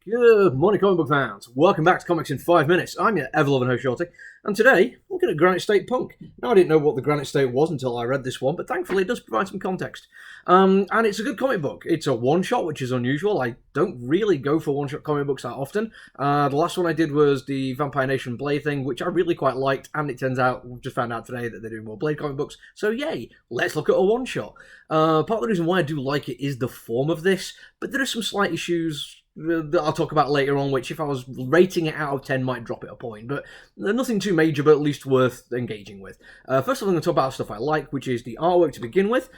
Good morning, comic book fans. Welcome back to Comics in 5 Minutes. I'm your ever-loving host, Shorty, and today, we're looking at Granite State Punk. Now, I didn't know what the Granite State was until I read this one, but thankfully it does provide some context. And it's a good comic book. It's a one-shot, which is unusual. I don't really go for one-shot comic books that often. The last one I did was the Vampire Nation Blade thing, which I really quite liked, and it turns out, we've just found out today that they're doing more Blade comic books, so yay, let's look at a one-shot. Part of the reason why I do like it is the form of this, but there are some slight issues that I'll talk about later on, which if I was rating it out of 10 might drop it a point, but nothing too major, but at least worth engaging with. First of all, I'm going to talk about stuff I like, which is the artwork to begin with.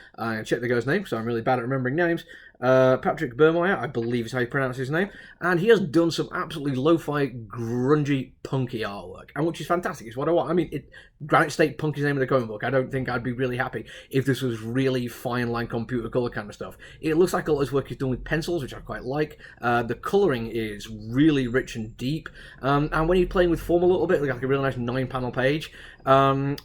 Check the guy's name, so I'm really bad at remembering names. Patrick Burmeyer, I believe is how you pronounce his name, and he has done some absolutely lo-fi, grungy, punky artwork, and which is fantastic. It's what I want. I mean, Granite State Punk is the name of the comic book. I don't think I'd be really happy if this was really fine line computer color kind of stuff. It looks like a lot of his work is done with pencils, which I quite like. The colouring is really rich and deep, and when he's playing with form a little bit, like a really nice 9-panel page,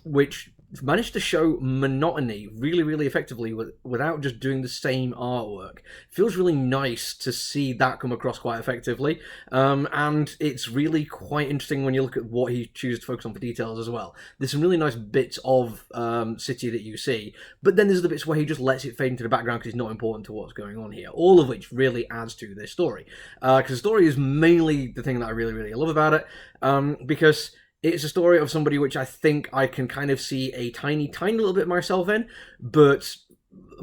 which managed to show monotony really effectively without just doing the same artwork. Feels really nice to see that come across quite effectively, and it's really quite interesting when you look at what he chooses to focus on for details as well. There's some really nice bits of city that you see, but then there's the bits where he just lets it fade into the background because it's not important to what's going on here, all of which really adds to this story, because the story is mainly the thing that I really love about it, because it's a story of somebody which I think I can kind of see a tiny little bit myself in, but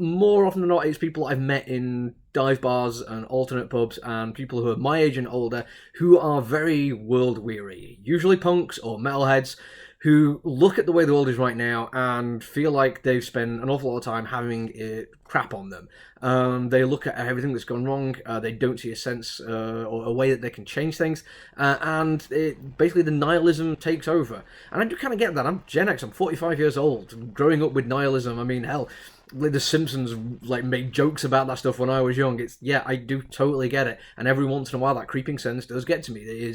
more often than not, it's people I've met in dive bars and alternate pubs and people who are my age and older who are very world weary, usually punks or metalheads, who look at the way the world is right now and feel like they've spent an awful lot of time having it crap on them. They look at everything that's gone wrong, they don't see a sense or a way that they can change things, and basically the nihilism takes over. And I do kind of get that. I'm Gen X, I'm 45 years old, growing up with nihilism. I mean, hell, The Simpsons made jokes about that stuff when I was young. I do totally get it. And every once in a while, that creeping sense does get to me.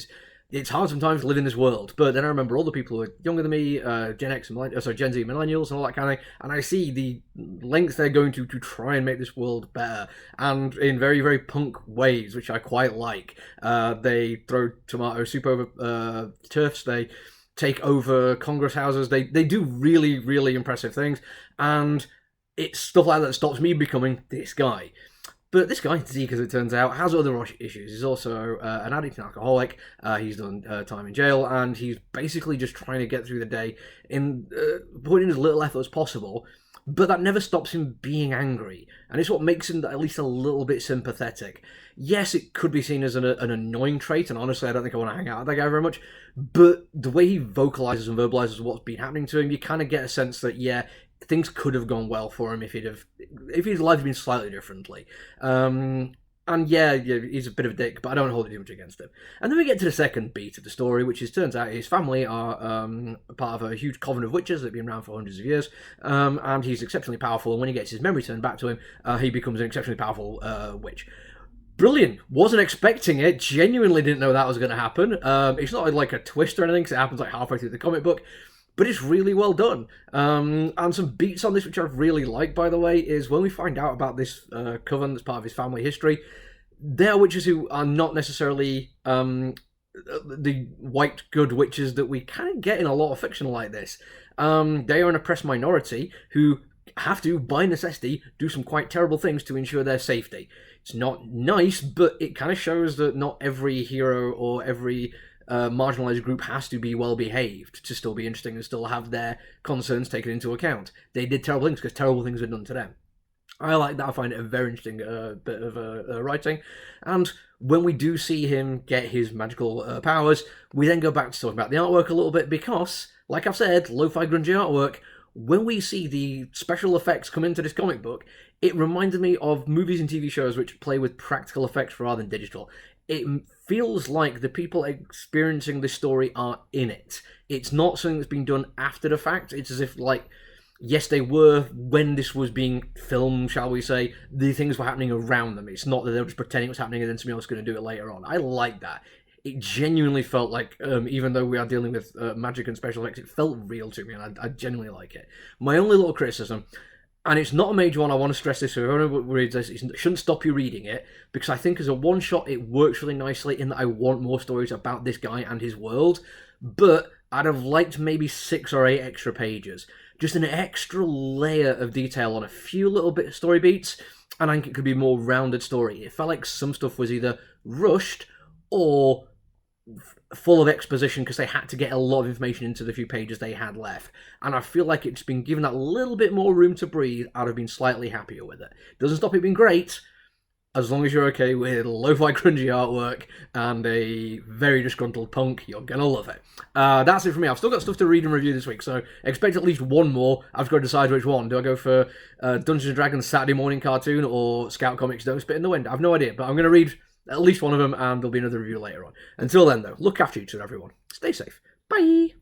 It's hard sometimes to live in this world, but then I remember all the people who are younger than me, Gen X, Gen Z, millennials, and all that kind of thing, and I see the lengths they're going to try and make this world better, and in very punk ways, which I quite like. They throw tomato soup over turfs, they take over Congress houses, they do really impressive things, and it's stuff like that stops me becoming this guy. But this guy, Zeke, as it turns out, has other issues. He's also an addict and alcoholic. He's done time in jail, and he's basically just trying to get through the day in putting as little effort as possible. But that never stops him being angry, and it's what makes him at least a little bit sympathetic. Yes, it could be seen as an annoying trait, and honestly, I don't think I want to hang out with that guy very much. But the way he vocalizes and verbalizes what's been happening to him, you kind of get a sense that, yeah, things could have gone well for him if his life had been slightly differently. And yeah, he's a bit of a dick, but I don't hold it too much against him. And then we get to the second beat of the story, which is, turns out his family are part of a huge coven of witches that have been around for hundreds of years, and he's exceptionally powerful, and when he gets his memory turned back to him, he becomes an exceptionally powerful witch. Brilliant. Wasn't expecting it. Genuinely didn't know that was going to happen. It's not like a twist or anything, because it happens like halfway through the comic book, but it's really well done. And some beats on this, which I really like, by the way, is when we find out about this coven that's part of his family history, they are witches who are not necessarily the white good witches that we kind of get in a lot of fiction like this. They are an oppressed minority who have to, by necessity, do some quite terrible things to ensure their safety. It's not nice, but it kind of shows that not every hero or every marginalized group has to be well behaved to still be interesting and still have their concerns taken into account. They did terrible things because terrible things were done to them. I like that. I find it a very interesting bit of writing. And when we do see him get his magical powers, we then go back to talking about the artwork a little bit because, like I've said, lo-fi grungy artwork, when we see the special effects come into this comic book, it reminded me of movies and TV shows which play with practical effects rather than digital. It feels like the people experiencing this story are in it. It's not something that's been done after the fact. It's as if, yes, they were, when this was being filmed, shall we say, the things were happening around them. It's not that they were just pretending it was happening and then somebody else was going to do it later on. I like that. It genuinely felt like, even though we are dealing with magic and special effects, it felt real to me, and I genuinely like it. My only little criticism, And it's not a major one. I want to stress this. So if anyone reads this, it shouldn't stop you reading it, because I think as a one-shot, it works really nicely in that I want more stories about this guy and his world. But I'd have liked maybe 6 or 8 extra pages. Just an extra layer of detail on a few little bit of story beats, and I think it could be a more rounded story. It felt like some stuff was either rushed or full of exposition because they had to get a lot of information into the few pages they had left. And I feel like it's been given that little bit more room to breathe. I'd have been slightly happier with it. Doesn't stop it being great, as long as you're okay with lo-fi cringy artwork and a very disgruntled punk, you're gonna love it. That's it from me. I've still got stuff to read and review this week, so expect at least one more. I've got to decide which one. Do I go for Dungeons & Dragons Saturday morning cartoon or Scout Comics Don't Spit in the Wind? I've no idea, but I'm going to read at least one of them, and there'll be another review later on. Until then, though, look after each other, everyone. Stay safe. Bye!